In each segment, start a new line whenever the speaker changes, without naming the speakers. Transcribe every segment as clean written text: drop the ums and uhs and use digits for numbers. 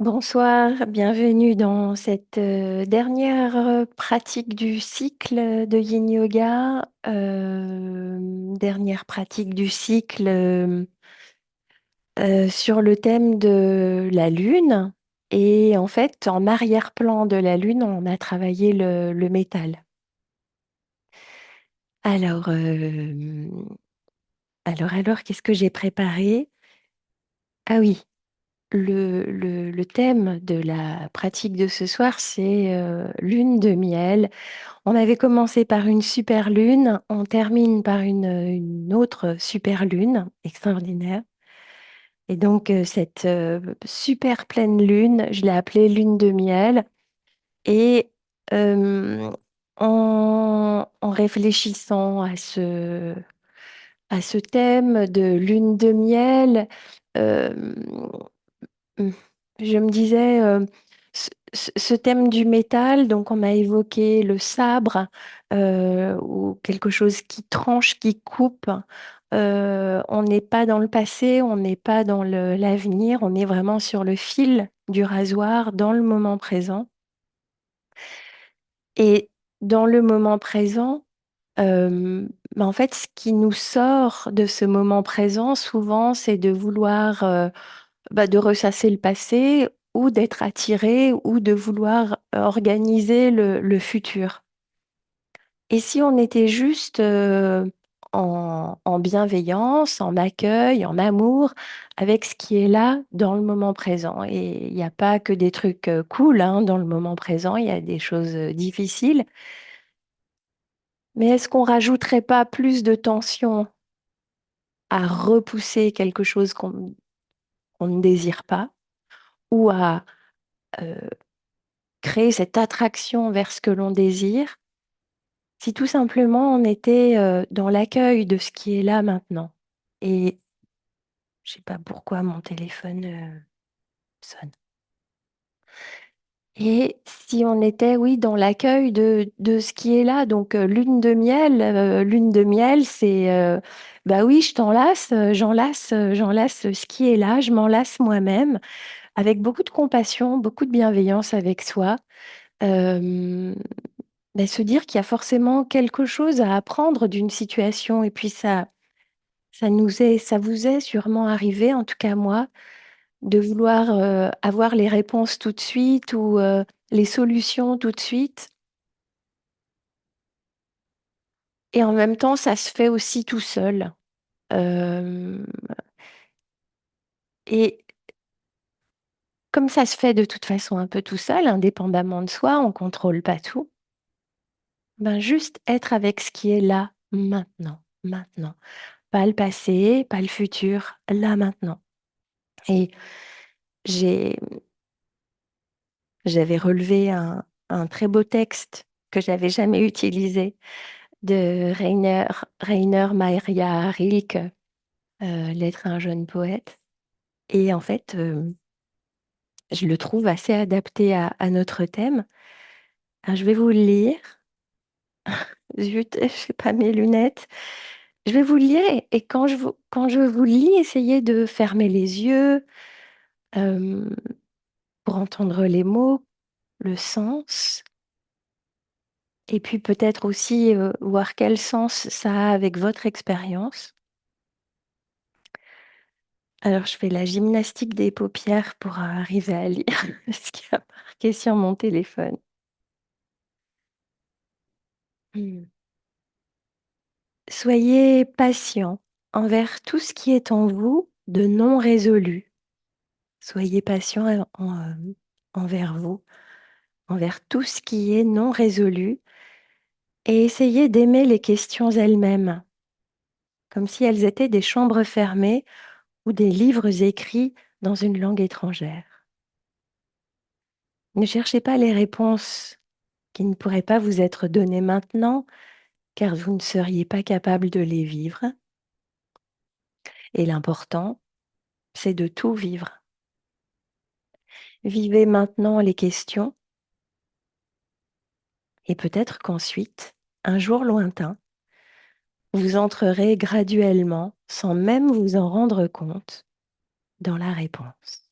Bonsoir, bienvenue dans cette dernière pratique du cycle de Yin Yoga, dernière pratique du cycle sur le thème de la Lune. Et en fait, en arrière-plan de la Lune, on a travaillé le métal. Alors, qu'est-ce que j'ai préparé? Ah oui, le thème de la pratique de ce soir, c'est lune de miel. On avait commencé par une super lune, on termine par une autre super lune extraordinaire. Et donc, cette super pleine lune, je l'ai appelée lune de miel. Et euh, en réfléchissant à ce thème de lune de miel, euh, Mmh. Je me disais, ce thème du métal, donc on a évoqué le sabre, ou quelque chose qui tranche, qui coupe. On n'est pas dans le passé, on n'est pas dans l'avenir, on est vraiment sur le fil du rasoir dans le moment présent. Et dans le moment présent, en fait, ce qui nous sort de ce moment présent, souvent, c'est de vouloir, de ressasser le passé ou d'être attiré ou de vouloir organiser le futur. Et si on était juste en bienveillance, en accueil, en amour, avec ce qui est là dans le moment présent. Et il n'y a pas que des trucs cool hein, dans le moment présent, il y a des choses difficiles. Mais est-ce qu'on rajouterait pas plus de tension à repousser quelque chose qu'on ne désire pas ou à euh, créer cette attraction vers ce que l'on désire, si tout simplement on était dans l'accueil de ce qui est là maintenant. Et je sais pas pourquoi mon téléphone sonne. Et si on était, oui, dans l'accueil de ce qui est là, donc lune de miel, c'est, bah oui, je t'enlace, j'enlace ce qui est là, je m'enlace moi-même, avec beaucoup de compassion, beaucoup de bienveillance avec soi. Euh, se dire qu'il y a forcément quelque chose à apprendre d'une situation et puis ça vous est sûrement arrivé, en tout cas moi, de vouloir avoir les réponses tout de suite ou les solutions tout de suite. Et en même temps, ça se fait aussi tout seul. Euh, et comme ça se fait de toute façon un peu tout seul, indépendamment de soi, on contrôle pas tout. Ben juste être avec ce qui est là maintenant, maintenant. Pas le passé, pas le futur, là maintenant. Et j'ai, j'avais relevé un très beau texte que j'avais jamais utilisé de Rainer Maria Rilke, L'être à un jeune poète. Et en fait, je le trouve assez adapté à notre thème. Alors, je vais vous le lire. Zut, je fais pas mes lunettes. Je vais vous le lire et quand je vous le lis, essayez de fermer les yeux euh, pour entendre les mots, le sens. Et puis peut-être aussi voir quel sens ça a avec votre expérience. Alors je fais la gymnastique des paupières pour arriver à lire ce qui a marqué sur mon téléphone. Hmm. Soyez patient envers tout ce qui est en vous de non résolu. Soyez patient envers vous, envers tout ce qui est non résolu et essayez d'aimer les questions elles-mêmes, comme si elles étaient des chambres fermées ou des livres écrits dans une langue étrangère. Ne cherchez pas les réponses qui ne pourraient pas vous être données maintenant, car vous ne seriez pas capable de les vivre. Et l'important, c'est de tout vivre. Vivez maintenant les questions et peut-être qu'ensuite, un jour lointain, vous entrerez graduellement, sans même vous en rendre compte, dans la réponse.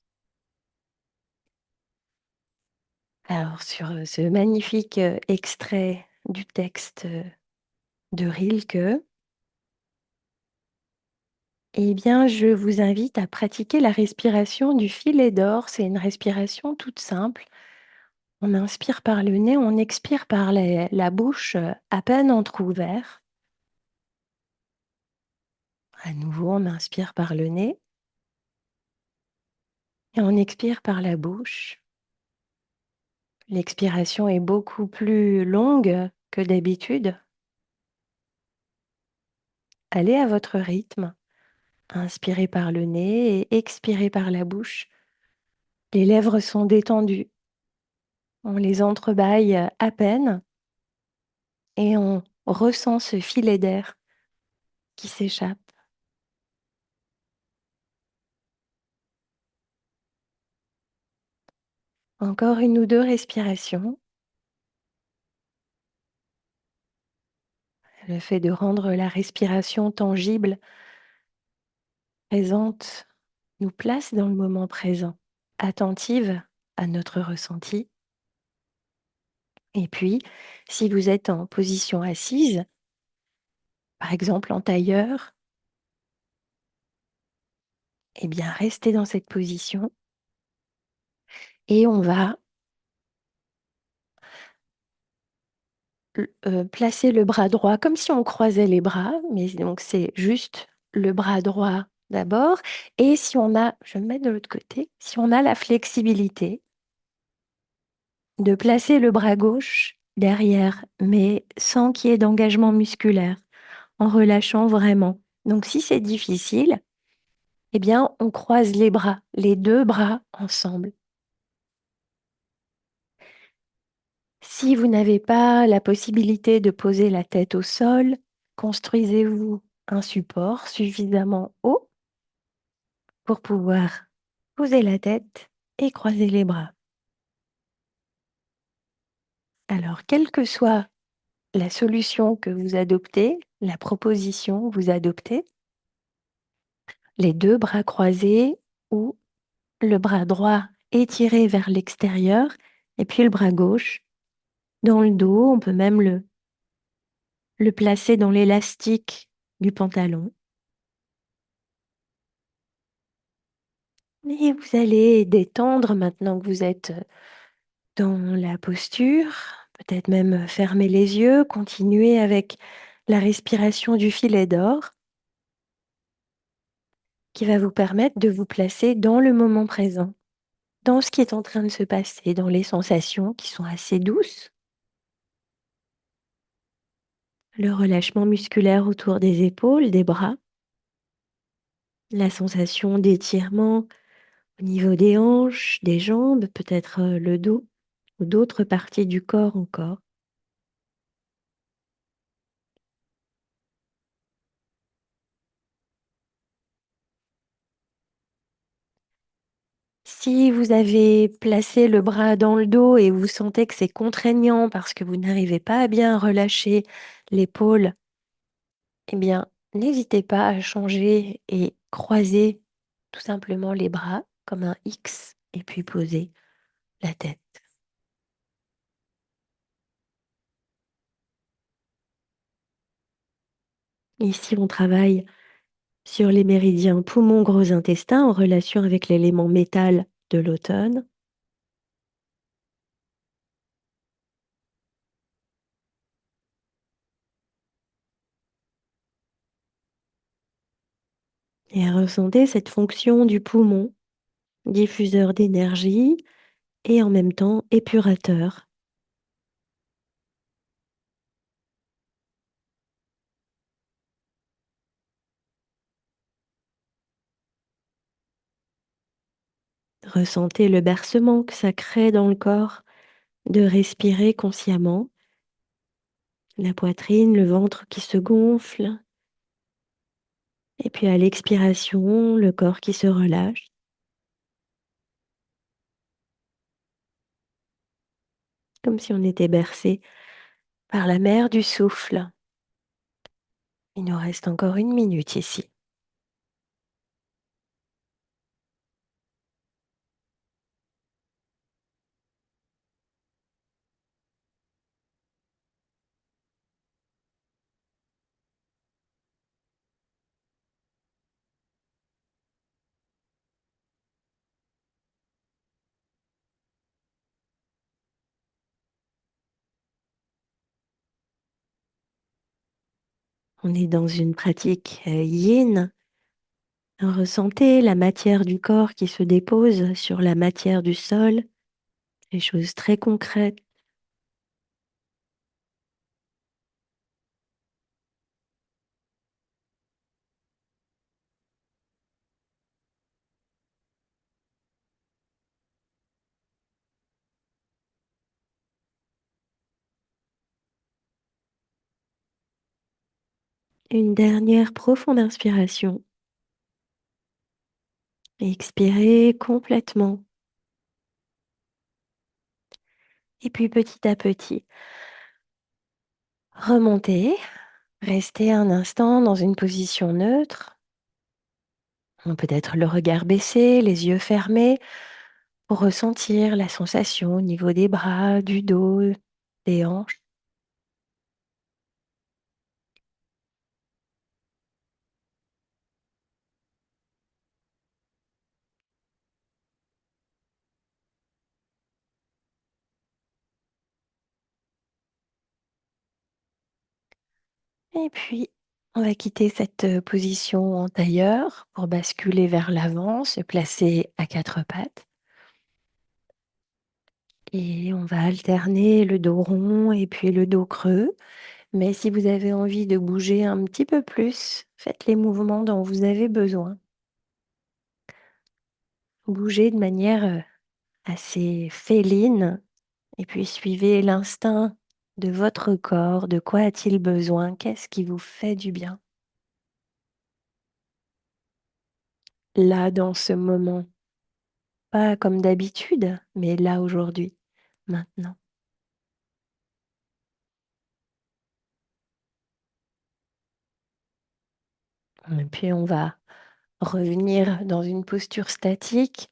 Alors sur, ce magnifique, extrait du texte, de Rilke, eh bien, je vous invite à pratiquer la respiration du filet d'or. C'est une respiration toute simple. On inspire par le nez, on expire par la bouche, à peine entrouvert. À nouveau, on inspire par le nez et on expire par la bouche. L'expiration est beaucoup plus longue que d'habitude. Allez à votre rythme. Inspirez par le nez et expirez par la bouche. Les lèvres sont détendues. On les entrebâille à peine et on ressent ce filet d'air qui s'échappe. Encore une ou deux respirations. Le fait de rendre la respiration tangible, présente, nous place dans le moment présent, attentive à notre ressenti. Et puis, si vous êtes en position assise, par exemple en tailleur, eh bien restez dans cette position et on va placer le bras droit comme si on croisait les bras, mais donc c'est juste le bras droit d'abord et si on a je vais me mettre de l'autre côté, si on a la flexibilité de placer le bras gauche derrière, mais sans qu'il y ait d'engagement musculaire, en relâchant vraiment. Donc si c'est difficile, eh bien on croise les bras, les 2 bras ensemble. Si vous n'avez pas la possibilité de poser la tête au sol, construisez-vous un support suffisamment haut pour pouvoir poser la tête et croiser les bras. Alors, quelle que soit la solution que vous adoptez, la proposition que vous adoptez, les 2 bras croisés ou le bras droit étiré vers l'extérieur et puis le bras gauche dans le dos, on peut même le placer dans l'élastique du pantalon. Et vous allez détendre maintenant que vous êtes dans la posture, peut-être même fermer les yeux, continuer avec la respiration du filet d'or qui va vous permettre de vous placer dans le moment présent, dans ce qui est en train de se passer, dans les sensations qui sont assez douces, le relâchement musculaire autour des épaules, des bras, la sensation d'étirement au niveau des hanches, des jambes, peut-être le dos ou d'autres parties du corps encore. Si vous avez placé le bras dans le dos et vous sentez que c'est contraignant parce que vous n'arrivez pas à bien relâcher l'épaule, eh bien, n'hésitez pas à changer et croiser tout simplement les bras comme un X et puis poser la tête. Ici, on travaille sur les méridiens poumon, gros intestin en relation avec l'élément métal de l'automne. Et ressentez cette fonction du poumon, diffuseur d'énergie et en même temps épurateur. Ressentez le bercement que ça crée dans le corps de respirer consciemment, la poitrine, le ventre qui se gonfle, et puis à l'expiration, le corps qui se relâche, comme si on était bercé par la mer du souffle. Il nous reste encore 1 minute ici. On est dans une pratique yin. Ressentez la matière du corps qui se dépose sur la matière du sol, des choses très concrètes. Une dernière profonde inspiration. Expirez complètement. Et puis petit à petit, remontez. Restez un instant dans une position neutre. Peut-être le regard baissé, les yeux fermés, pour ressentir la sensation au niveau des bras, du dos, des hanches. Et puis, on va quitter cette position en tailleur pour basculer vers l'avant, se placer à quatre pattes. Et on va alterner le dos rond et puis le dos creux. Mais si vous avez envie de bouger un petit peu plus, faites les mouvements dont vous avez besoin. Bougez de manière assez féline et puis suivez l'instinct de votre corps. De quoi a-t-il besoin? Qu'est-ce qui vous fait du bien? Là, dans ce moment, pas comme d'habitude, mais là, aujourd'hui, maintenant. Et puis, on va revenir dans une posture statique.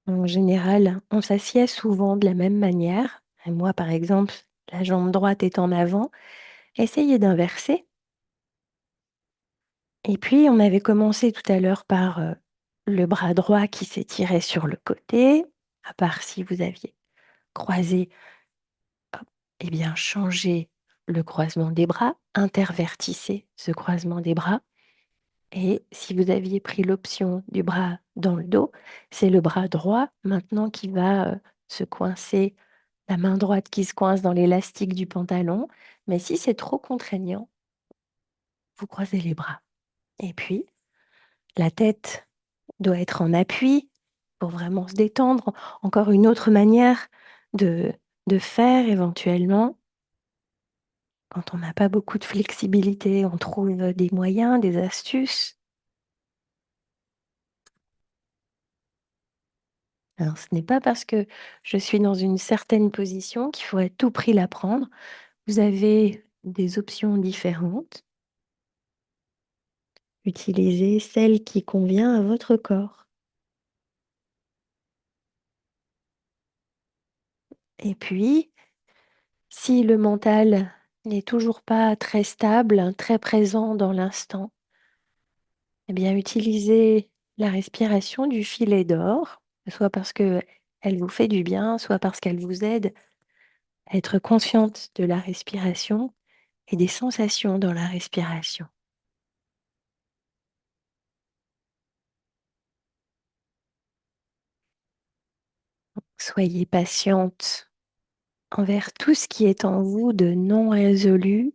En général, on s'assied souvent de la même manière. Et moi, par exemple, la jambe droite est en avant. Essayez d'inverser. Et puis, on avait commencé tout à l'heure par le bras droit qui s'étirait sur le côté, à part si vous aviez croisé, hop, eh bien, changez le croisement des bras, intervertissez ce croisement des bras. Et si vous aviez pris l'option du bras dans le dos, c'est le bras droit maintenant qui va se coincer, la main droite qui se coince dans l'élastique du pantalon. Mais si c'est trop contraignant, vous croisez les bras. Et puis, la tête doit être en appui pour vraiment se détendre. Encore une autre manière de, de faire éventuellement, quand on n'a pas beaucoup de flexibilité, on trouve des moyens, des astuces. Alors, ce n'est pas parce que je suis dans une certaine position qu'il faut à tout prix la prendre. Vous avez des options différentes. Utilisez celle qui convient à votre corps. Et puis, si le mental n'est toujours pas très stable, très présent dans l'instant, eh bien, utilisez la respiration du filet d'or, soit parce que elle vous fait du bien, soit parce qu'elle vous aide à être consciente de la respiration et des sensations dans la respiration. Soyez patiente envers tout ce qui est en vous de non résolu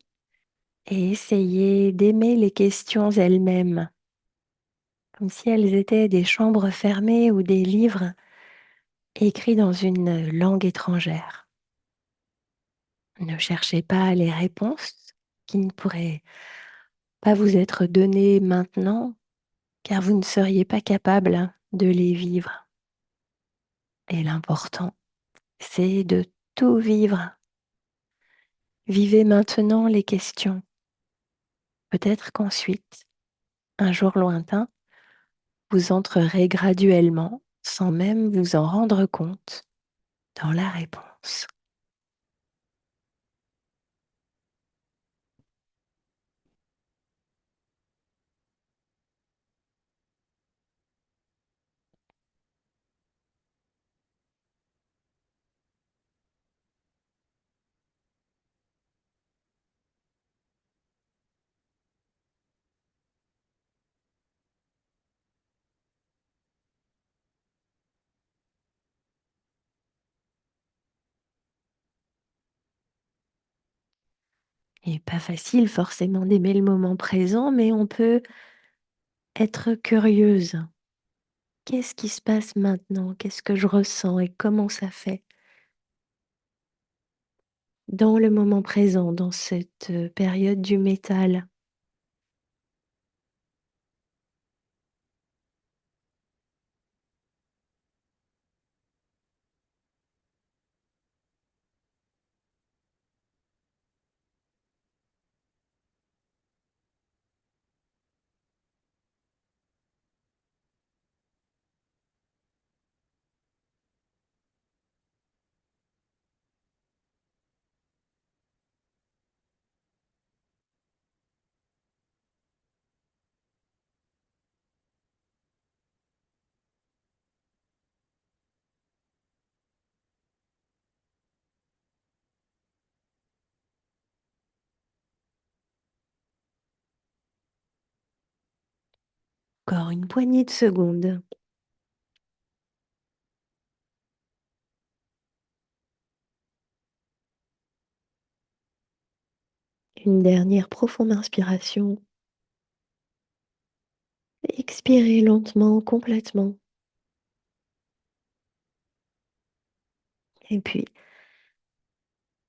et essayez d'aimer les questions elles-mêmes, comme si elles étaient des chambres fermées ou des livres écrits dans une langue étrangère. Ne cherchez pas les réponses qui ne pourraient pas vous être données maintenant, car vous ne seriez pas capable de les vivre. Et l'important, c'est de tout vivre. Vivez maintenant les questions. Peut-être qu'ensuite, un jour lointain, vous entrerez graduellement, sans même vous en rendre compte, dans la réponse. Et pas facile forcément d'aimer le moment présent, mais on peut être curieuse. Qu'est-ce qui se passe maintenant? Qu'est-ce que je ressens et comment ça fait? Dans le moment présent, dans cette, période du métal. Encore une poignée de secondes. Une dernière profonde inspiration. Expirez lentement, complètement. Et puis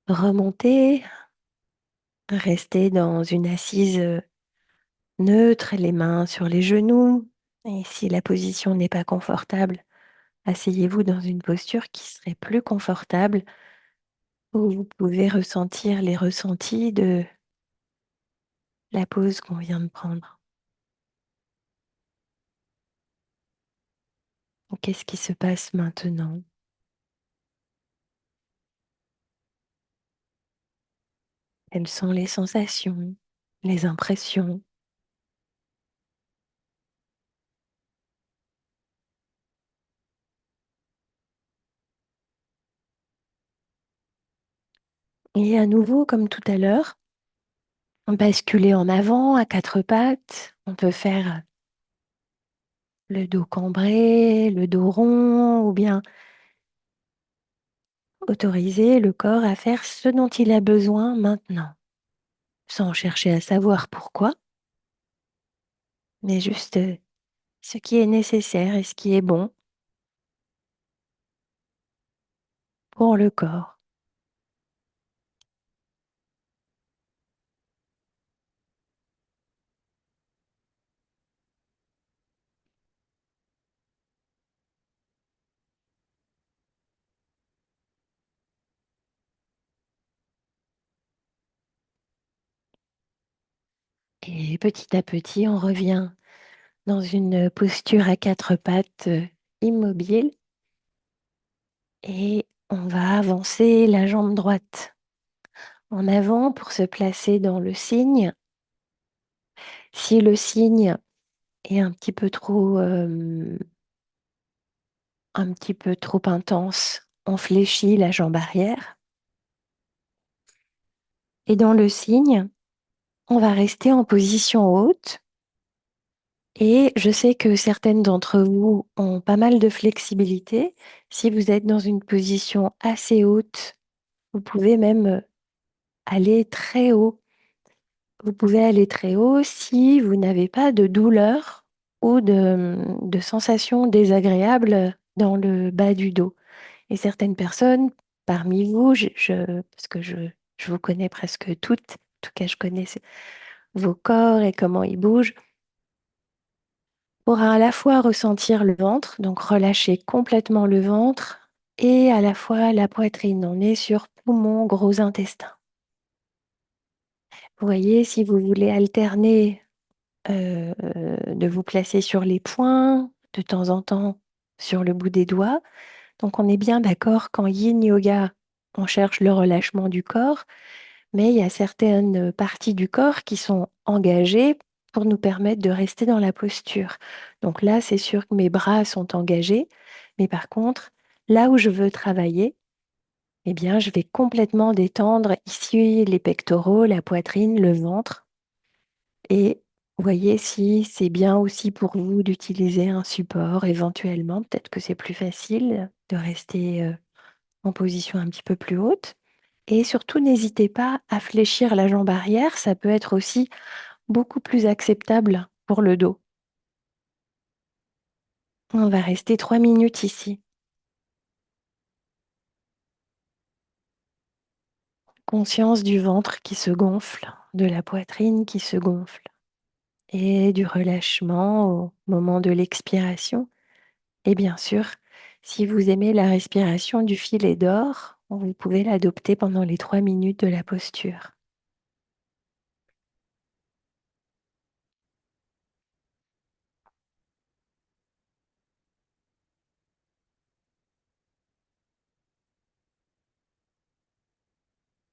remontez, restez dans une assise, neutre, les mains sur les genoux. Et si la position n'est pas confortable, asseyez-vous dans une posture qui serait plus confortable, où vous pouvez ressentir les ressentis de la pause qu'on vient de prendre. Qu'est-ce qui se passe maintenant? Quelles sont les sensations, les impressions? Et à nouveau, comme tout à l'heure, basculer en avant à quatre pattes. On peut faire le dos cambré, le dos rond, ou bien autoriser le corps à faire ce dont il a besoin maintenant, sans chercher à savoir pourquoi, mais juste ce qui est nécessaire et ce qui est bon pour le corps. Et petit à petit, on revient dans une posture à quatre pattes immobile et on va avancer la jambe droite en avant pour se placer dans le cygne. Si le cygne est un petit peu trop intense, on fléchit la jambe arrière. Et dans le cygne, on va rester en position haute. Et je sais que certaines d'entre vous ont pas mal de flexibilité. Si vous êtes dans une position assez haute, vous pouvez même aller très haut. Vous pouvez aller très haut si vous n'avez pas de douleur ou de sensations désagréables dans le bas du dos. Et certaines personnes parmi vous, parce que je vous connais presque toutes, en tout cas je connais vos corps et comment ils bougent, pourra à la fois ressentir le ventre, donc relâcher complètement le ventre, et à la fois la poitrine. On est sur poumon, gros intestin. Vous voyez, si vous voulez alterner, de vous placer sur les poings, de temps en temps sur le bout des doigts. Donc on est bien d'accord qu'en yin yoga, on cherche le relâchement du corps, mais il y a certaines parties du corps qui sont engagées pour nous permettre de rester dans la posture. Donc là, c'est sûr que mes bras sont engagés, mais par contre, là où je veux travailler, eh bien, je vais complètement détendre ici les pectoraux, la poitrine, le ventre. Et voyez si c'est bien aussi pour vous d'utiliser un support éventuellement. Peut-être que c'est plus facile de rester en position un petit peu plus haute. Et surtout, n'hésitez pas à fléchir la jambe arrière, ça peut être aussi beaucoup plus acceptable pour le dos. On va rester 3 minutes ici. Conscience du ventre qui se gonfle, de la poitrine qui se gonfle et du relâchement au moment de l'expiration. Et bien sûr, si vous aimez la respiration du filet d'or, vous pouvez l'adopter pendant les 3 minutes de la posture.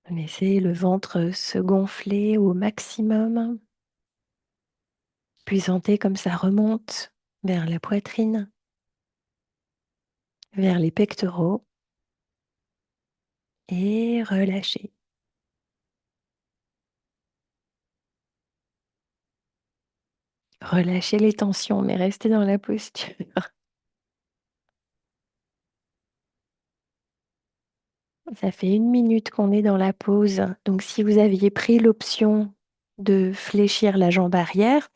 Laissez le ventre se gonfler au maximum, puis sentez comme ça remonte vers la poitrine, vers les pectoraux et relâchez. Relâchez les tensions, mais restez dans la posture. Ça fait 1 minute qu'on est dans la pause. Donc si vous aviez pris l'option de fléchir la jambe arrière,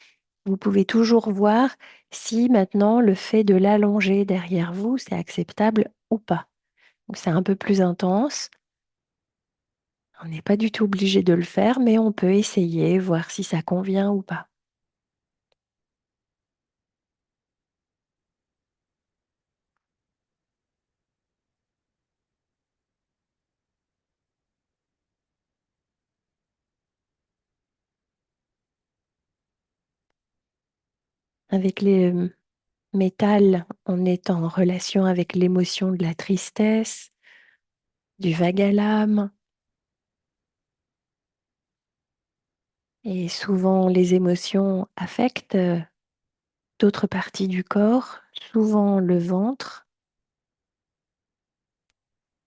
vous pouvez toujours voir si maintenant le fait de l'allonger derrière vous, c'est acceptable ou pas. Donc c'est un peu plus intense. On n'est pas du tout obligé de le faire, mais on peut essayer, voir si ça convient ou pas. Avec les métals, on est en relation avec l'émotion de la tristesse, du vague à l'âme. Et souvent, les émotions affectent d'autres parties du corps, souvent le ventre.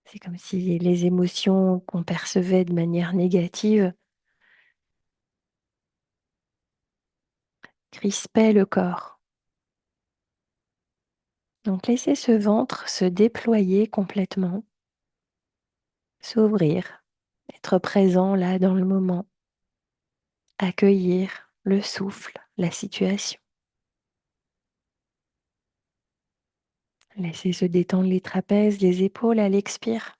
C'est comme si les émotions qu'on percevait de manière négative crispaient le corps. Donc laissez ce ventre se déployer complètement, s'ouvrir, être présent là dans le moment, accueillir le souffle, la situation. Laissez se détendre les trapèzes, les épaules à l'expire.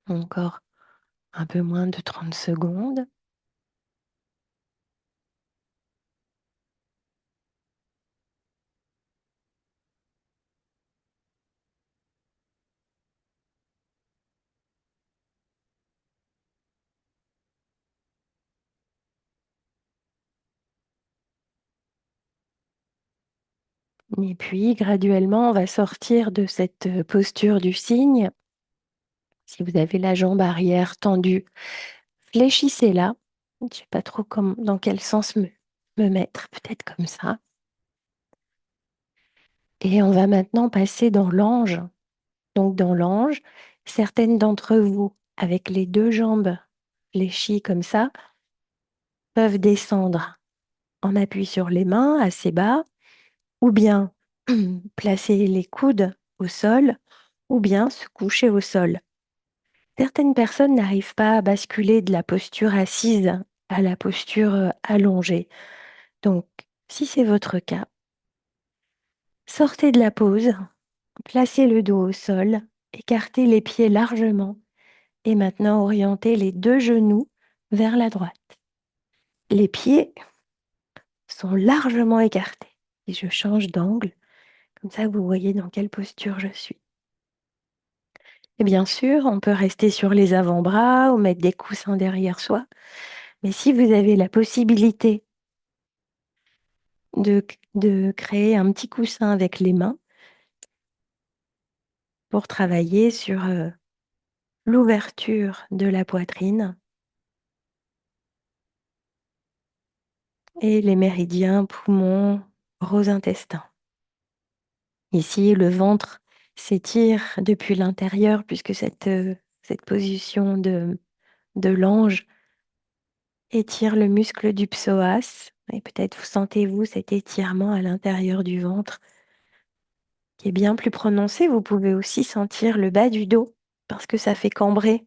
Encore un peu moins de 30 secondes. Et puis, graduellement, on va sortir de cette posture du cygne. Si vous avez la jambe arrière tendue, fléchissez-la. Je ne sais pas trop dans quel sens me mettre, peut-être comme ça. Et on va maintenant passer dans l'ange. Donc, dans l'ange, certaines d'entre vous, avec les deux jambes fléchies comme ça, peuvent descendre en appui sur les mains assez bas, ou bien placer les coudes au sol, ou bien se coucher au sol. Certaines personnes n'arrivent pas à basculer de la posture assise à la posture allongée. Donc, si c'est votre cas, sortez de la pose, placez le dos au sol, écartez les pieds largement et maintenant orientez les deux genoux vers la droite. Les pieds sont largement écartés. Et je change d'angle, comme ça vous voyez dans quelle posture je suis. Et bien sûr, on peut rester sur les avant-bras ou mettre des coussins derrière soi. Mais si vous avez la possibilité de créer un petit coussin avec les mains pour travailler sur l'ouverture de la poitrine et les méridiens, poumons, gros intestin. Ici, le ventre s'étire depuis l'intérieur puisque cette position de l'ange étire le muscle du psoas. Et peut-être vous sentez-vous cet étirement à l'intérieur du ventre qui est bien plus prononcé. Vous pouvez aussi sentir le bas du dos parce que ça fait cambrer.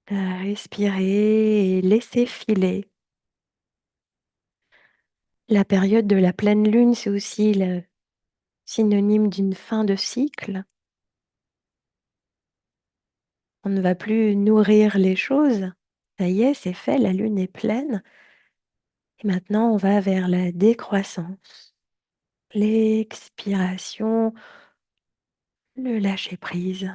Respirez et laissez filer. La période de la pleine lune, c'est aussi le synonyme d'une fin de cycle. On ne va plus nourrir les choses. Ça y est, c'est fait, la lune est pleine. Et maintenant, on va vers la décroissance. L'expiration, le lâcher prise,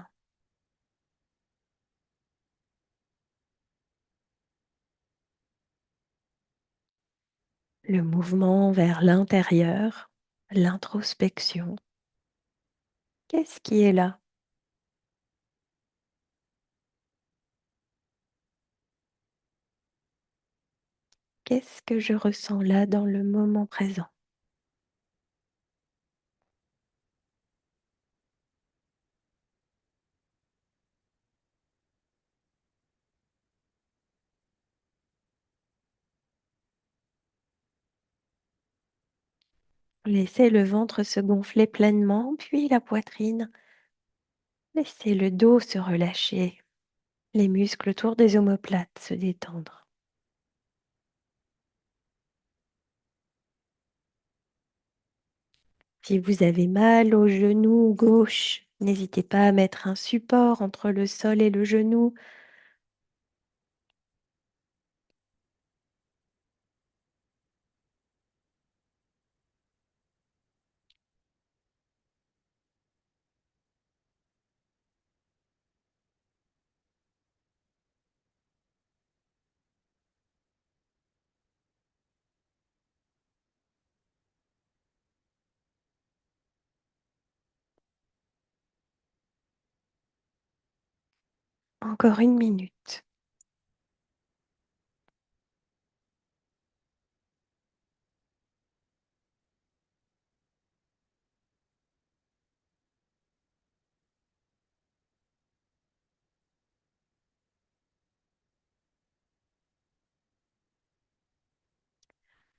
le mouvement vers l'intérieur, l'introspection. Qu'est-ce qui est là? Qu'est-ce que je ressens là dans le moment présent? Laissez le ventre se gonfler pleinement, puis la poitrine. Laissez le dos se relâcher, les muscles autour des omoplates se détendre. Si vous avez mal au genou gauche, n'hésitez pas à mettre un support entre le sol et le genou. Encore une minute.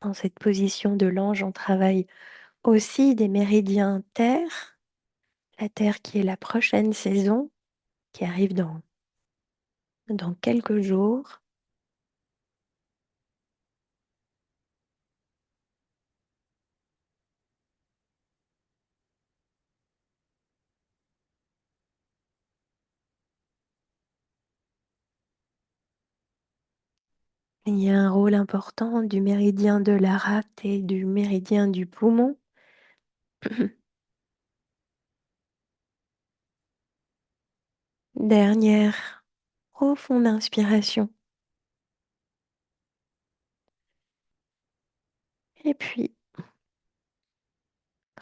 Dans cette position de l'ange, on travaille aussi des méridiens terre, la terre qui est la prochaine saison, qui arrive dans quelques jours. Il y a un rôle important du méridien de la rate et du méridien du poumon. Dernière profonde inspiration. Et puis,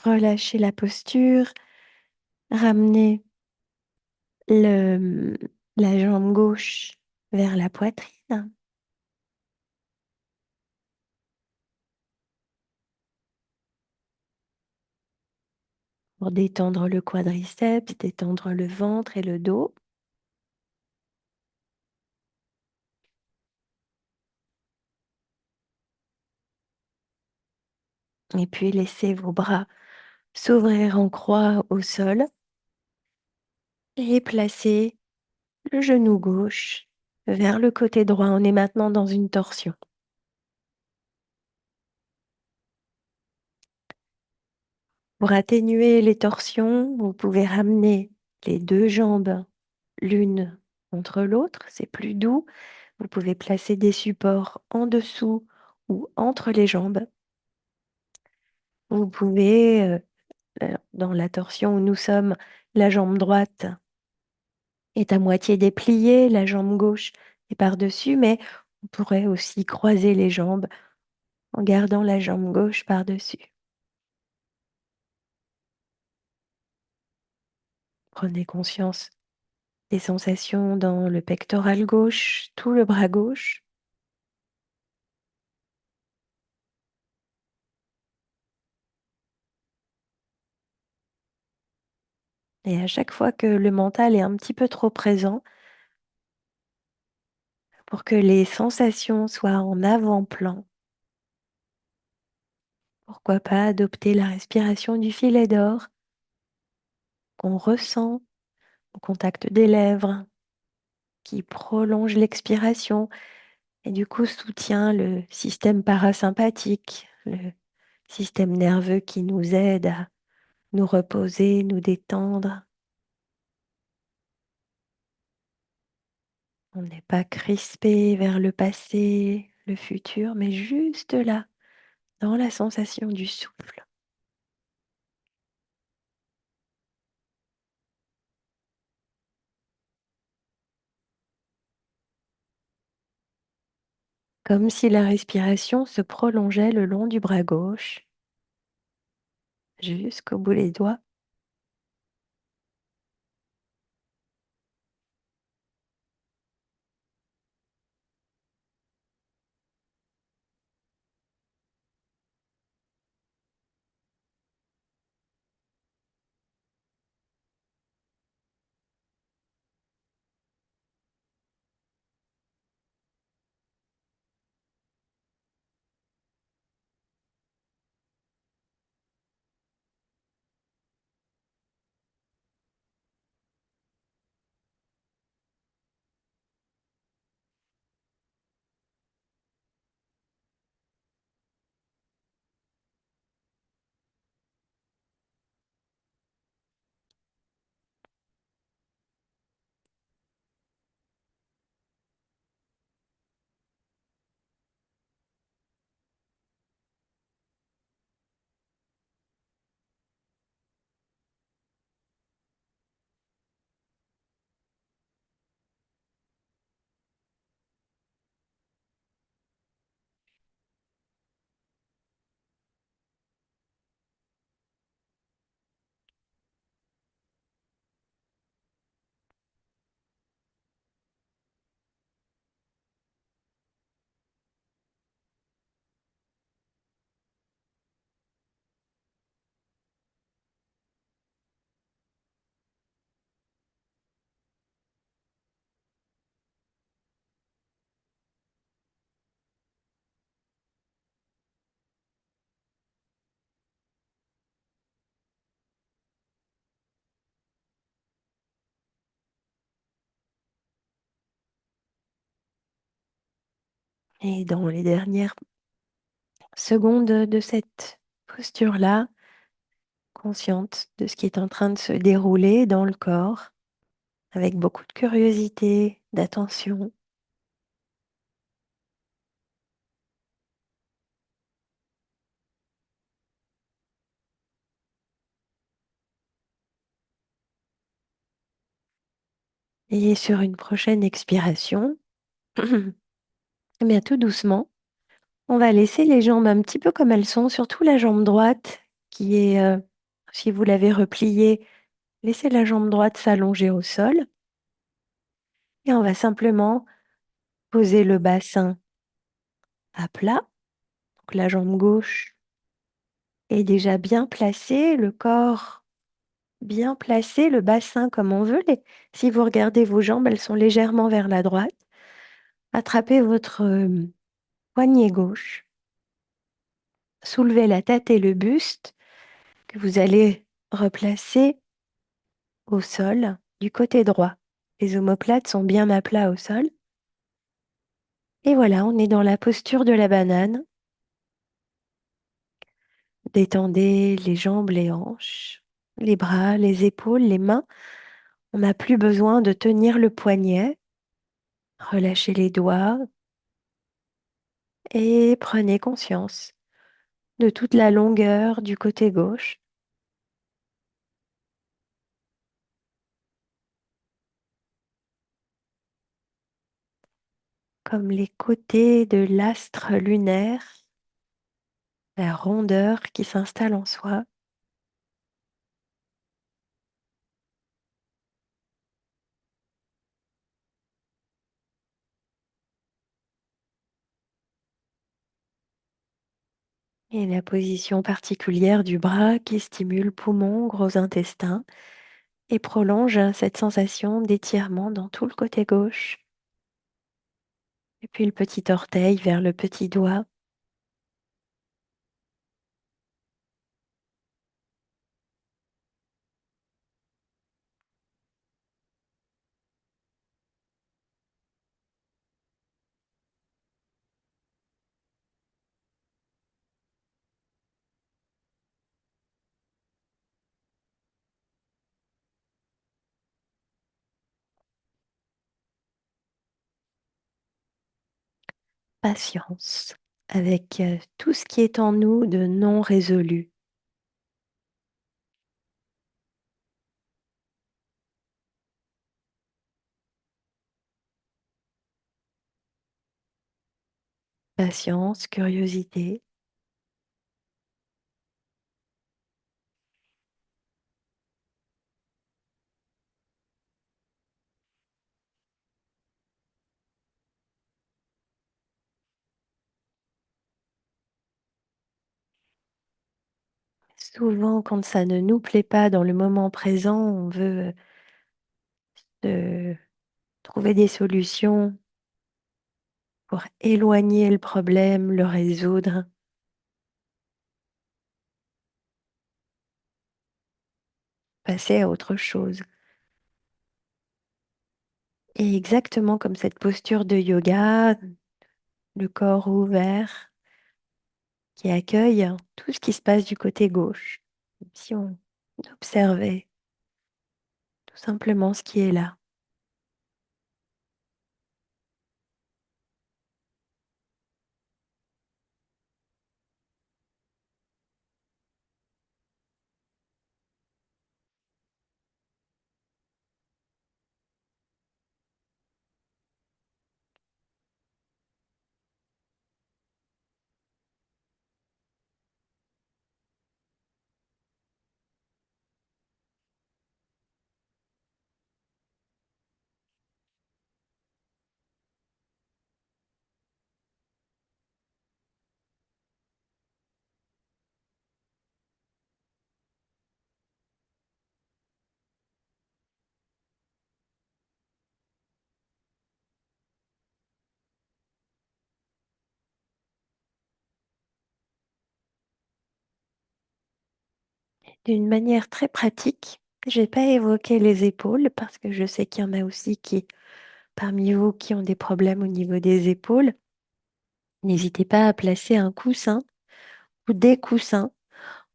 relâchez la posture, ramenez le, la jambe gauche vers la poitrine pour détendre le quadriceps, détendre le ventre et le dos. Et puis, laissez vos bras s'ouvrir en croix au sol et placez le genou gauche vers le côté droit. On est maintenant dans une torsion. Pour atténuer les torsions, vous pouvez ramener les deux jambes l'une contre l'autre, c'est plus doux. Vous pouvez placer des supports en dessous ou entre les jambes. Vous pouvez, dans la torsion où nous sommes, la jambe droite est à moitié dépliée, la jambe gauche est par-dessus, mais on pourrait aussi croiser les jambes en gardant la jambe gauche par-dessus. Prenez conscience des sensations dans le pectoral gauche, tout le bras gauche. Et à chaque fois que le mental est un petit peu trop présent, vous pour que les sensations soient en avant-plan. Pourquoi pas adopter la respiration du filet d'or qu'on ressent au contact des lèvres, qui prolonge l'expiration et du coup soutient le système parasympathique, le système nerveux qui nous aide à nous reposer, nous détendre. On n'est pas crispé vers le passé, le futur, mais juste là, dans la sensation du souffle. Comme si la respiration se prolongeait le long du bras gauche, jusqu'au bout des doigts. Et dans les dernières secondes de cette posture-là, consciente de ce qui est en train de se dérouler dans le corps, avec beaucoup de curiosité, d'attention. Et sur une prochaine expiration, eh bien tout doucement, on va laisser les jambes un petit peu comme elles sont, surtout la jambe droite qui est, si vous l'avez repliée, laissez la jambe droite s'allonger au sol et on va simplement poser le bassin à plat. Donc la jambe gauche est déjà bien placée, le corps bien placé, le bassin comme on veut. Si vous regardez vos jambes, elles sont légèrement vers la droite. Attrapez votre poignet gauche, soulevez la tête et le buste que vous allez replacer au sol du côté droit. Les omoplates sont bien à plat au sol. Et voilà, on est dans la posture de la banane. Détendez les jambes, les hanches, les bras, les épaules, les mains. On n'a plus besoin de tenir le poignet. Relâchez les doigts et prenez conscience de toute la longueur du côté gauche, comme les côtés de l'astre lunaire, la rondeur qui s'installe en soi. Et la position particulière du bras qui stimule poumon, gros intestin et prolonge cette sensation d'étirement dans tout le côté gauche. Et puis le petit orteil vers le petit doigt. Patience avec tout ce qui est en nous de non résolu. Patience, curiosité. Souvent, quand ça ne nous plaît pas dans le moment présent, on veut trouver des solutions pour éloigner le problème, le résoudre, passer à autre chose. Et exactement comme cette posture de yoga, le corps ouvert, qui accueille tout ce qui se passe du côté gauche. Comme si on observait tout simplement ce qui est là. D'une manière très pratique, j'ai pas évoqué les épaules parce que je sais qu'il y en a aussi qui, parmi vous, qui ont des problèmes au niveau des épaules. N'hésitez pas à placer un coussin ou des coussins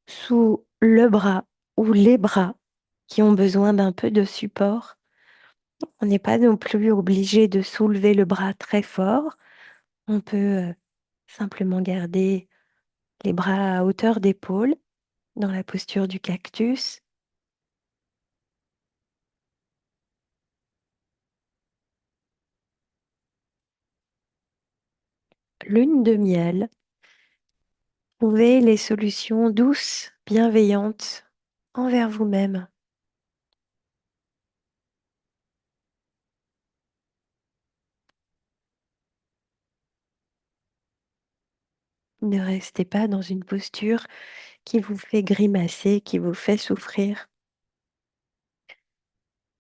sous le bras ou les bras qui ont besoin d'un peu de support. On n'est pas non plus obligé de soulever le bras très fort. On peut simplement garder les bras à hauteur d'épaule dans la posture du cactus. Lune de miel. Trouvez les solutions douces, bienveillantes envers vous-même. Ne restez pas dans une posture qui vous fait grimacer, qui vous fait souffrir.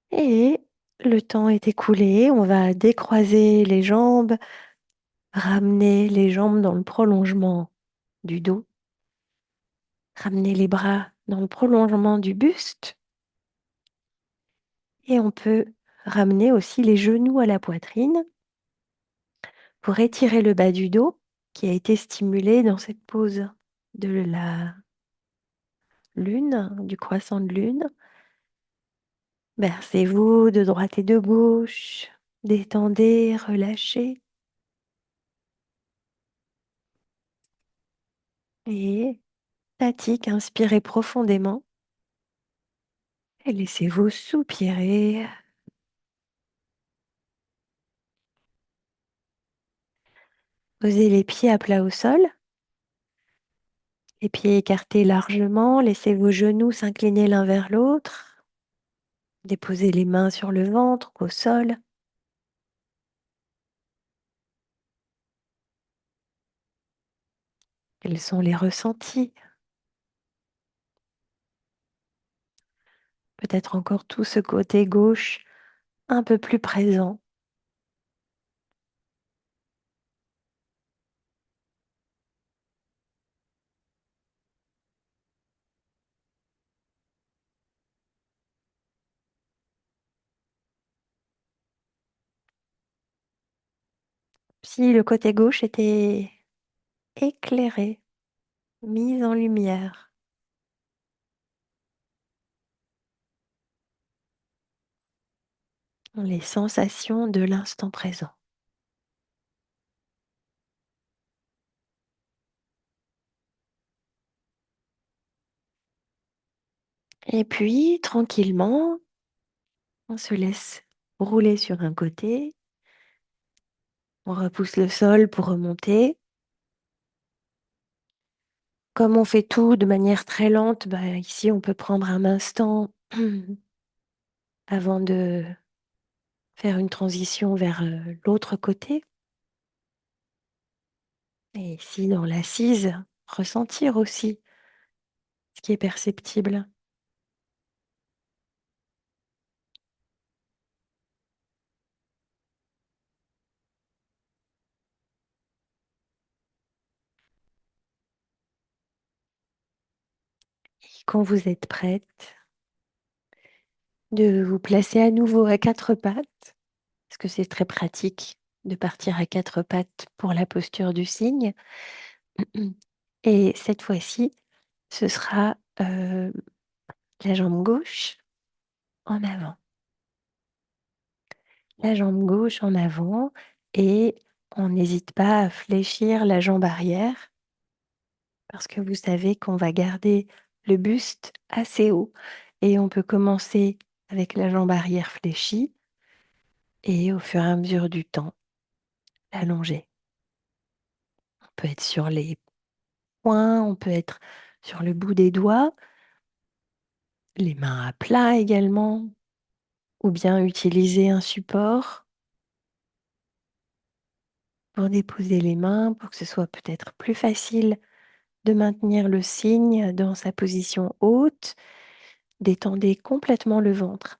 Et le temps est écoulé, on va décroiser les jambes, ramener les jambes dans le prolongement du dos, ramener les bras dans le prolongement du buste et on peut ramener aussi les genoux à la poitrine pour étirer le bas du dos qui a été stimulé dans cette pose de la lune, du croissant de lune. Bercez-vous de droite et de gauche, détendez, relâchez et statique, inspirez profondément et laissez-vous soupirer. Posez les pieds à plat au sol, les pieds écartés largement, laissez vos genoux s'incliner l'un vers l'autre, déposez les mains sur le ventre ou au sol. Quels sont les ressentis? Peut-être encore tout ce côté gauche un peu plus présent. si le côté gauche était éclairé, mis en lumière. Les sensations de l'instant présent. Et puis, tranquillement, on se laisse rouler sur un côté, on repousse le sol pour remonter. Comme on fait tout de manière très lente, bah, ici, on peut prendre un instant avant de faire une transition vers l'autre côté. Et ici, dans l'assise, ressentir aussi ce qui est perceptible. Et quand vous êtes prête, de vous placer à nouveau à quatre pattes, parce que c'est très pratique de partir à quatre pattes pour la posture du cygne. Et cette fois-ci, ce sera la jambe gauche en avant. La jambe gauche en avant et on n'hésite pas à fléchir la jambe arrière parce que vous savez qu'on va garder le buste assez haut et on peut commencer avec la jambe arrière fléchie et au fur et à mesure du temps, l'allonger. On peut être sur les poings, on peut être sur le bout des doigts, les mains à plat également, ou bien utiliser un support pour déposer les mains, pour que ce soit peut-être plus facile de maintenir le cygne dans sa position haute. Détendez complètement le ventre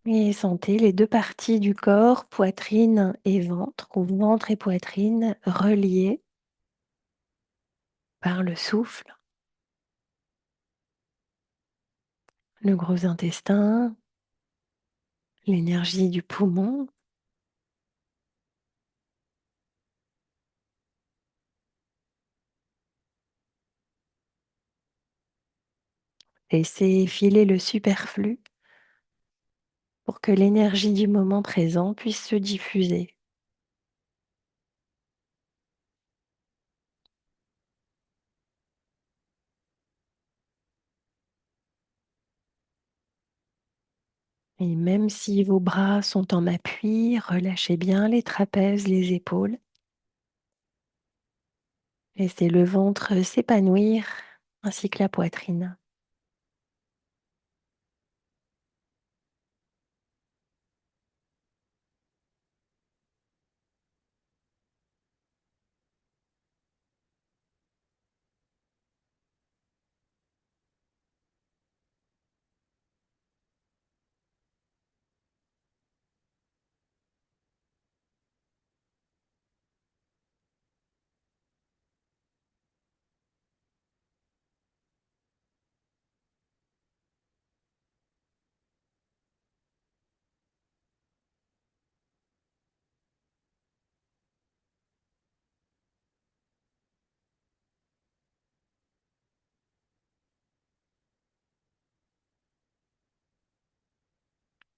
et sentez les deux parties du corps, poitrine et ventre, ou ventre et poitrine reliés par le souffle, le gros intestin, l'énergie du poumon. Laissez filer le superflu pour que l'énergie du moment présent puisse se diffuser. Et même si vos bras sont en appui, relâchez bien les trapèzes, les épaules. Laissez le ventre s'épanouir ainsi que la poitrine.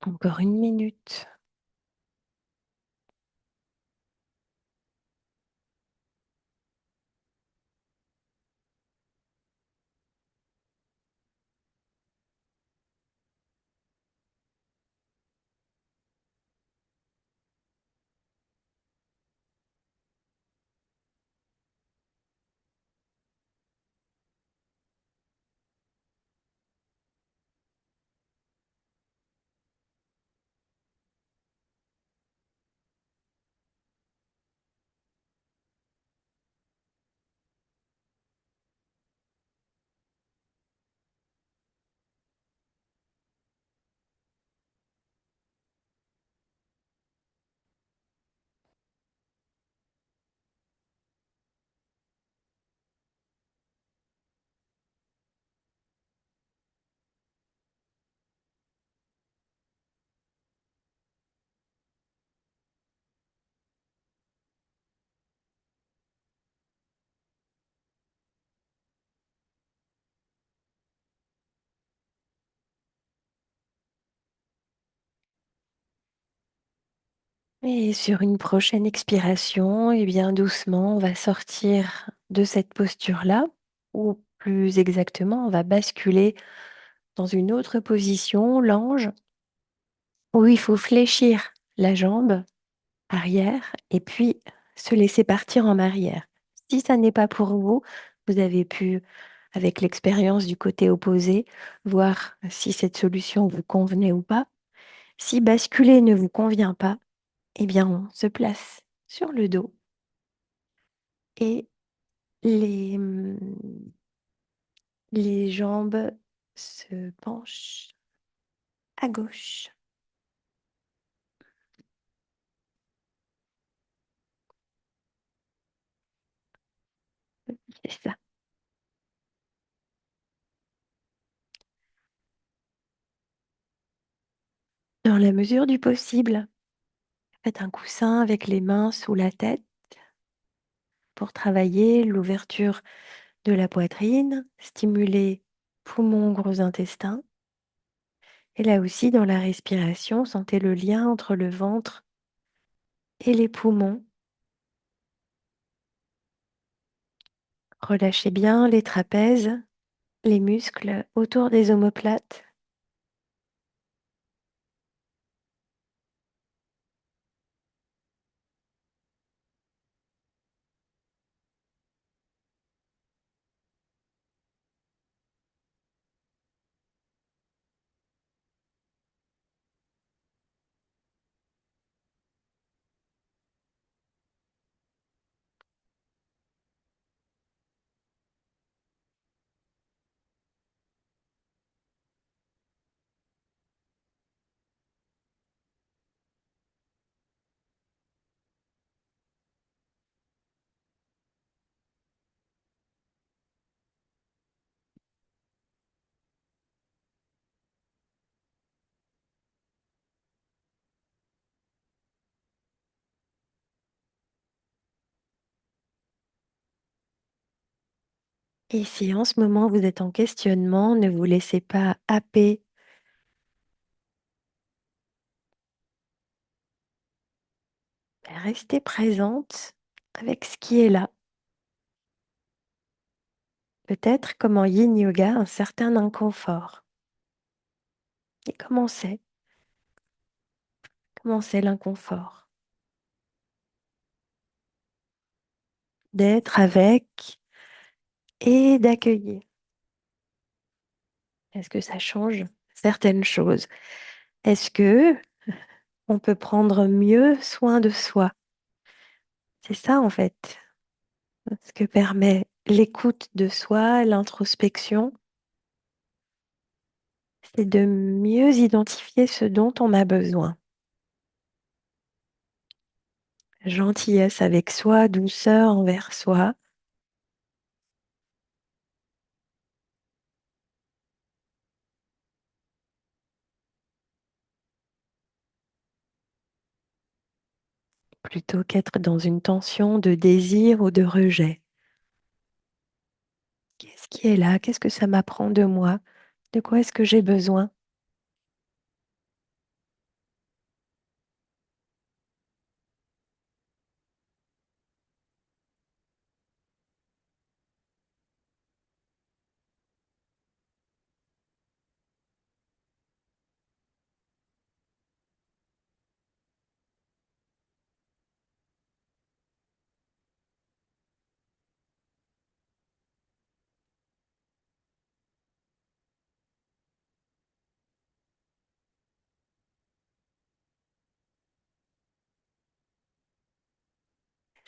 Encore une minute. Et sur une prochaine expiration, et bien doucement, on va sortir de cette posture-là, ou plus exactement, on va basculer dans une autre position, l'ange, où il faut fléchir la jambe arrière et puis se laisser partir en arrière. Si ça n'est pas pour vous, vous avez pu, avec l'expérience du côté opposé, voir si cette solution vous convenait ou pas. Si basculer ne vous convient pas, eh bien, on se place sur le dos et les, les jambes se penchent à gauche. C'est ça. Dans la mesure du possible, faites un coussin avec les mains sous la tête pour travailler l'ouverture de la poitrine, stimuler poumons, gros intestin. Et là aussi, dans la respiration, sentez le lien entre le ventre et les poumons. Relâchez bien les trapèzes, les muscles autour des omoplates. Et si en ce moment vous êtes en questionnement, ne vous laissez pas happer. Restez présente avec ce qui est là. Peut-être comme en yin yoga, un certain inconfort. Et comment c'est l'inconfort? D'être avec et d'accueillir. Est-ce que ça change certaines choses? Est-ce que on peut prendre mieux soin de soi? C'est ça en fait, ce que permet l'écoute de soi, l'introspection, c'est de mieux identifier ce dont on a besoin. Gentillesse avec soi, douceur envers soi. Plutôt qu'être dans une tension de désir ou de rejet. Qu'est-ce qui est là? Qu'est-ce que ça m'apprend de moi? De quoi est-ce que j'ai besoin?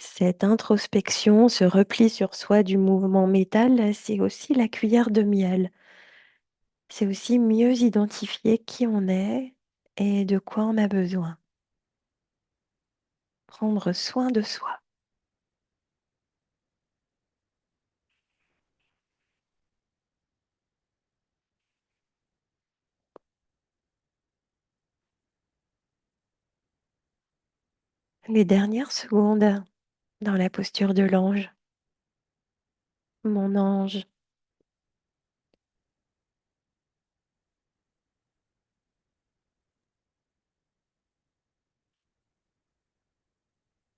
Cette introspection, ce repli sur soi du mouvement métal, c'est aussi la cuillère de miel. C'est aussi mieux identifier qui on est et de quoi on a besoin. Prendre soin de soi. Les dernières secondes dans la posture de l'ange. Mon ange,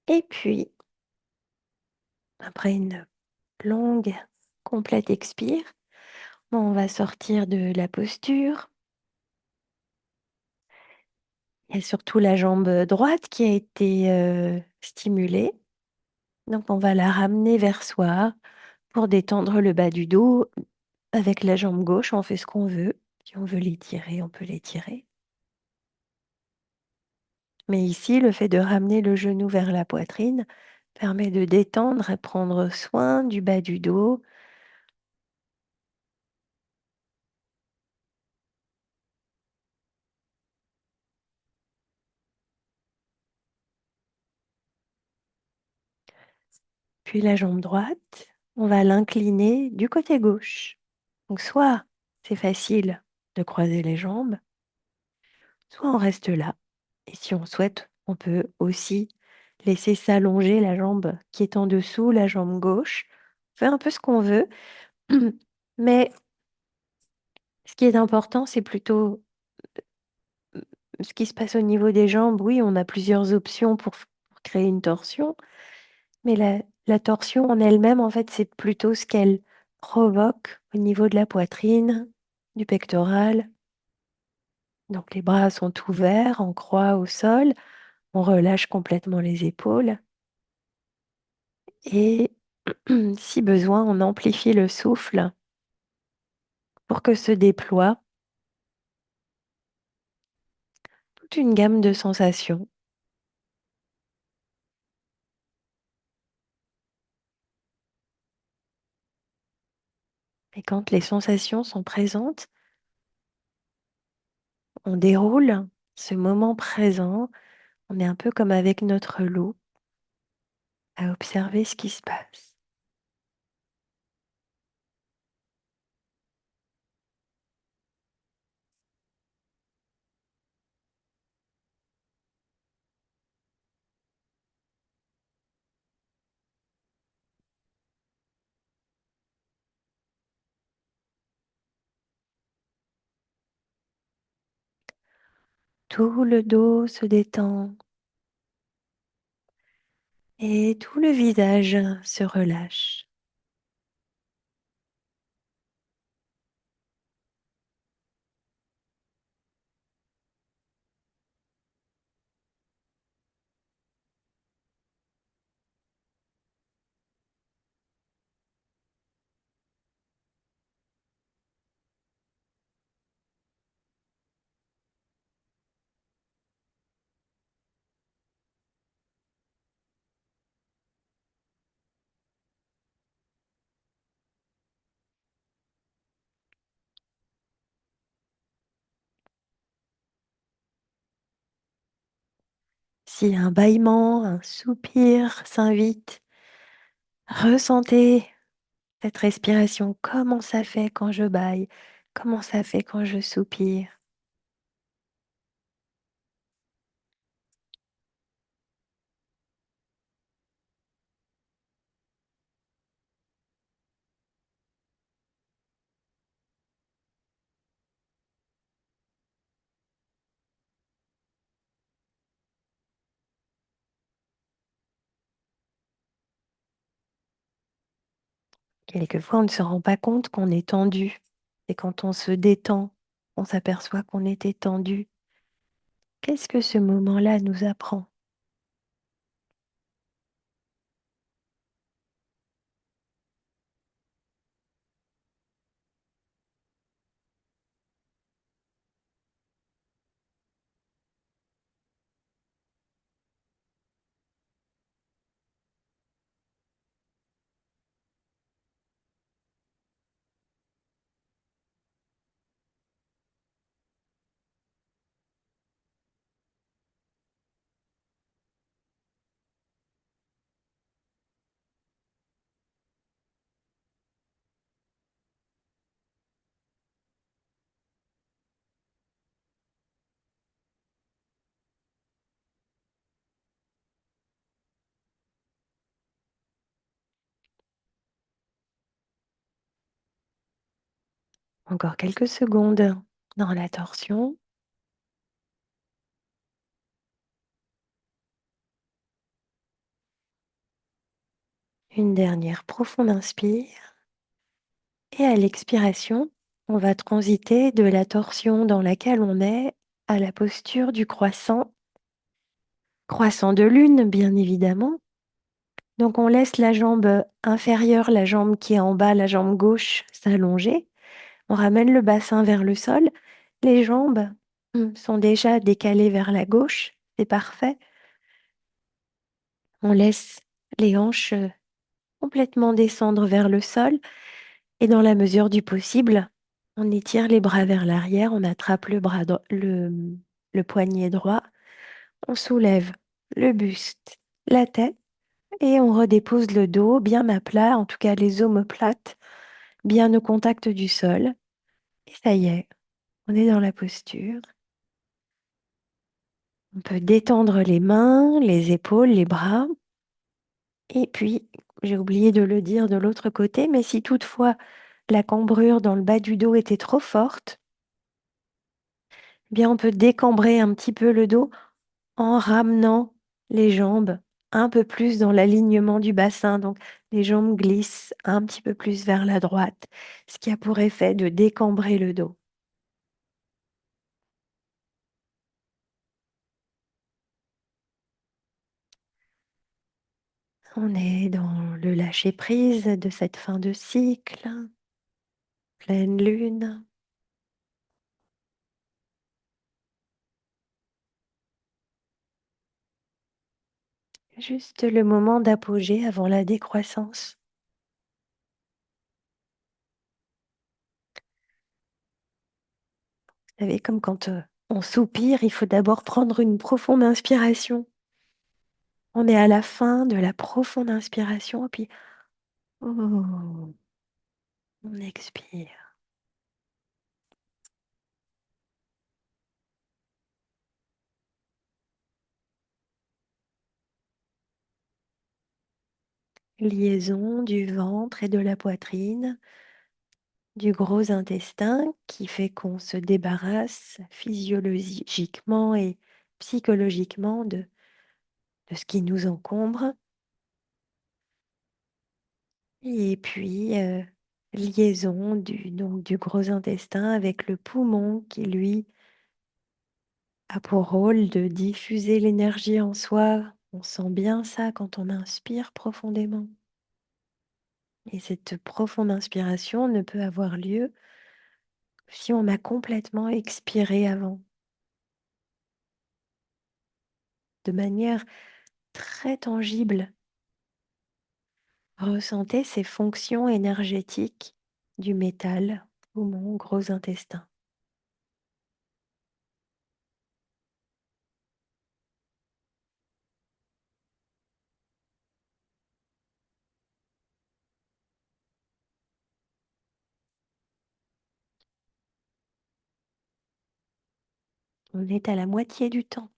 Et puis, après une longue, complète expire, on va sortir de la posture. Il y a surtout la jambe droite qui a été, stimulée. Donc on va la ramener vers soi pour détendre le bas du dos. Avec la jambe gauche, on fait ce qu'on veut. Si on veut l'étirer, on peut l'étirer. Mais ici, le fait de ramener le genou vers la poitrine permet de détendre et prendre soin du bas du dos. Puis la jambe droite, on va l'incliner du côté gauche. Donc soit c'est facile de croiser les jambes, soit on reste là. Et si on souhaite, on peut aussi laisser s'allonger la jambe qui est en dessous, la jambe gauche. On fait un peu ce qu'on veut. Mais ce qui est important, c'est plutôt ce qui se passe au niveau des jambes. Oui, on a plusieurs options pour créer une torsion, mais la torsion en elle-même, en fait, c'est plutôt ce qu'elle provoque au niveau de la poitrine, du pectoral. Donc les bras sont ouverts en croix au sol, on relâche complètement les épaules et si besoin, on amplifie le souffle pour que se déploie toute une gamme de sensations. Et quand les sensations sont présentes, on déroule ce moment présent. On est un peu comme avec notre loup à observer ce qui se passe. Tout le dos se détend et tout le visage se relâche. Si un bâillement, un soupir s'invite, ressentez cette respiration. Comment ça fait quand je bâille? Comment ça fait quand je soupire? Quelquefois, on ne se rend pas compte qu'on est tendu. Et quand on se détend, on s'aperçoit qu'on était tendu. Qu'est-ce que ce moment-là nous apprend? Encore quelques secondes dans la torsion. Une dernière profonde inspire et à l'expiration, on va transiter de la torsion dans laquelle on est à la posture du croissant, croissant de lune bien évidemment. Donc on laisse la jambe inférieure, la jambe qui est en bas, la jambe gauche s'allonger. On ramène le bassin vers le sol. Les jambes sont déjà décalées vers la gauche, c'est parfait. On laisse les hanches complètement descendre vers le sol et dans la mesure du possible, on étire les bras vers l'arrière, on attrape le poignet droit, on soulève le buste, la tête et on redépose le dos bien à plat, en tout cas les omoplates, bien au contact du sol. Et ça y est, on est dans la posture. On peut détendre les mains, les épaules, les bras. Et puis, j'ai oublié de le dire de l'autre côté, mais si toutefois la cambrure dans le bas du dos était trop forte, eh bien on peut décambrer un petit peu le dos en ramenant les jambes un peu plus dans l'alignement du bassin. Donc les jambes glissent un petit peu plus vers la droite, ce qui a pour effet de décambrer le dos. On est dans le lâcher-prise de cette fin de cycle, pleine lune. Juste le moment d'apogée avant la décroissance. Vous savez, comme quand on soupire, il faut d'abord prendre une profonde inspiration. On est à la fin de la profonde inspiration, et puis oh, on expire. Liaison du ventre et de la poitrine, du gros intestin qui fait qu'on se débarrasse physiologiquement et psychologiquement de ce qui nous encombre. Et puis, liaison donc du gros intestin avec le poumon qui, lui, a pour rôle de diffuser l'énergie en soi. On sent bien ça quand on inspire profondément. Et cette profonde inspiration ne peut avoir lieu que si on a complètement expiré avant, de manière très tangible. Ressentez ces fonctions énergétiques du métal, poumon, gros intestin. On est à la moitié du temps.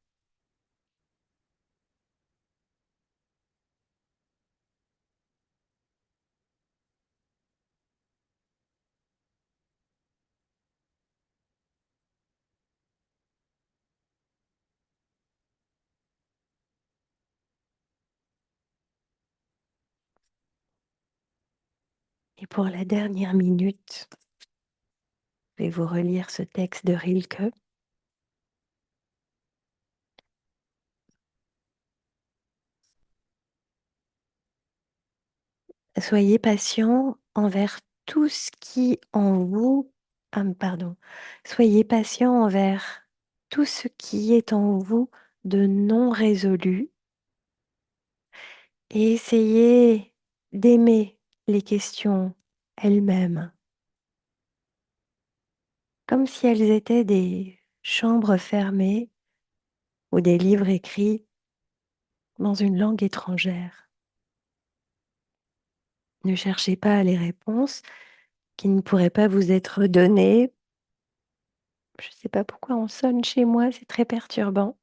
Et pour la dernière minute, je vais vous relire ce texte de Rilke. Soyez patient envers tout ce qui en vous, pardon, soyez patient envers tout ce qui est en vous de non résolu et essayez d'aimer les questions elles-mêmes, comme si elles étaient des chambres fermées ou des livres écrits dans une langue étrangère. Ne cherchez pas les réponses qui ne pourraient pas vous être données. Je ne sais pas pourquoi on sonne chez moi, c'est très perturbant.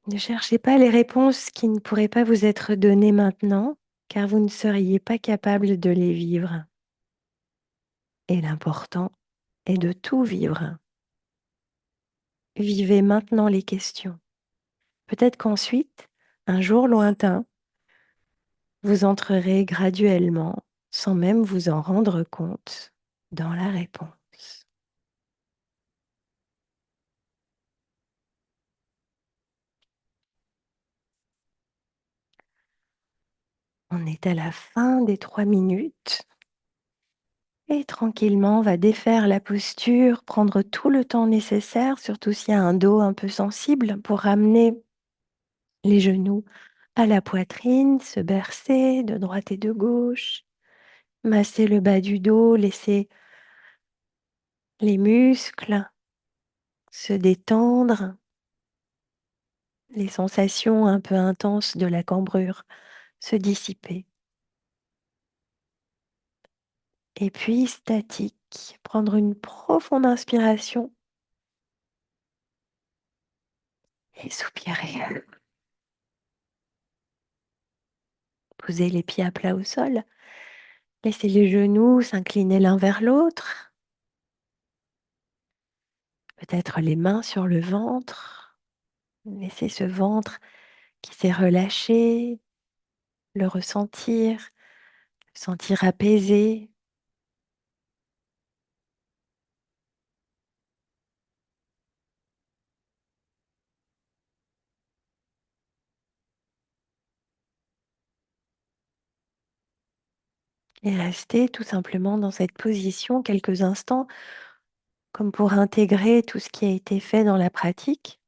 Ne cherchez pas les réponses qui ne pourraient pas vous être données maintenant, car vous ne seriez pas capable de les vivre. Et l'important est de tout vivre. Vivez maintenant les questions. Peut-être qu'ensuite, Un jour lointain, vous entrerez graduellement, sans même vous en rendre compte, dans la réponse. On est à la fin des 3 minutes et tranquillement, on va défaire la posture, prendre tout le temps nécessaire, surtout s'il y a un dos un peu sensible, pour ramener les genoux à la poitrine, se bercer de droite et de gauche, masser le bas du dos, laisser les muscles se détendre, les sensations un peu intenses de la cambrure se dissiper. Et puis statique, prendre une profonde inspiration et soupirer. Poser les pieds à plat au sol, laisser les genoux s'incliner l'un vers l'autre, peut-être les mains sur le ventre, laisser ce ventre qui s'est relâché, le ressentir, le sentir apaisé et rester tout simplement dans cette position quelques instants comme pour intégrer tout ce qui a été fait dans la pratique,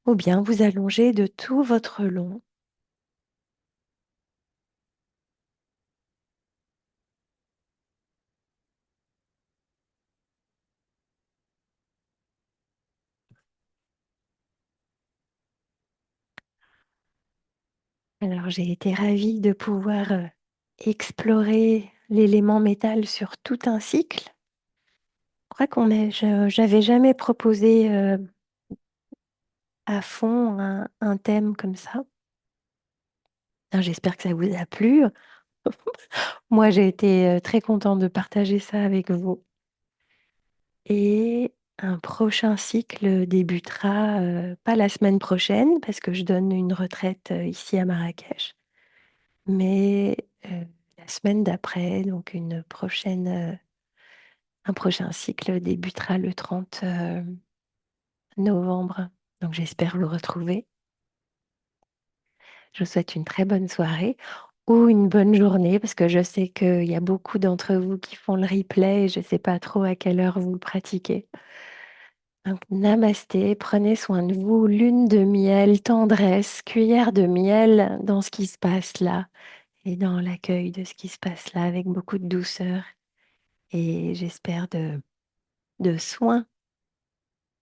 ou bien vous allonger de tout votre long. Alors j'ai été ravie de pouvoir, explorer l'élément métal sur tout un cycle. Je crois qu'on est je j'avais jamais proposé, à fond un thème comme ça. Alors j'espère que ça vous a plu. Moi, j'ai été, très contente de partager ça avec vous et un prochain cycle débutera, pas la semaine prochaine parce que je donne une retraite, ici à Marrakech, mais, la semaine d'après, donc un prochain cycle débutera le 30 novembre. Donc j'espère vous retrouver. Je vous souhaite une très bonne soirée ou une bonne journée parce que je sais qu'il y a beaucoup d'entre vous qui font le replay et je ne sais pas trop à quelle heure vous le pratiquez. Donc namasté, prenez soin de vous, lune de miel, tendresse, cuillère de miel dans ce qui se passe là et dans l'accueil de ce qui se passe là avec beaucoup de douceur et j'espère de soins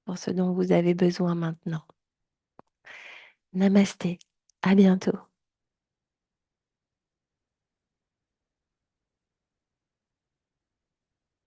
pour ce dont vous avez besoin maintenant. Namasté, à bientôt.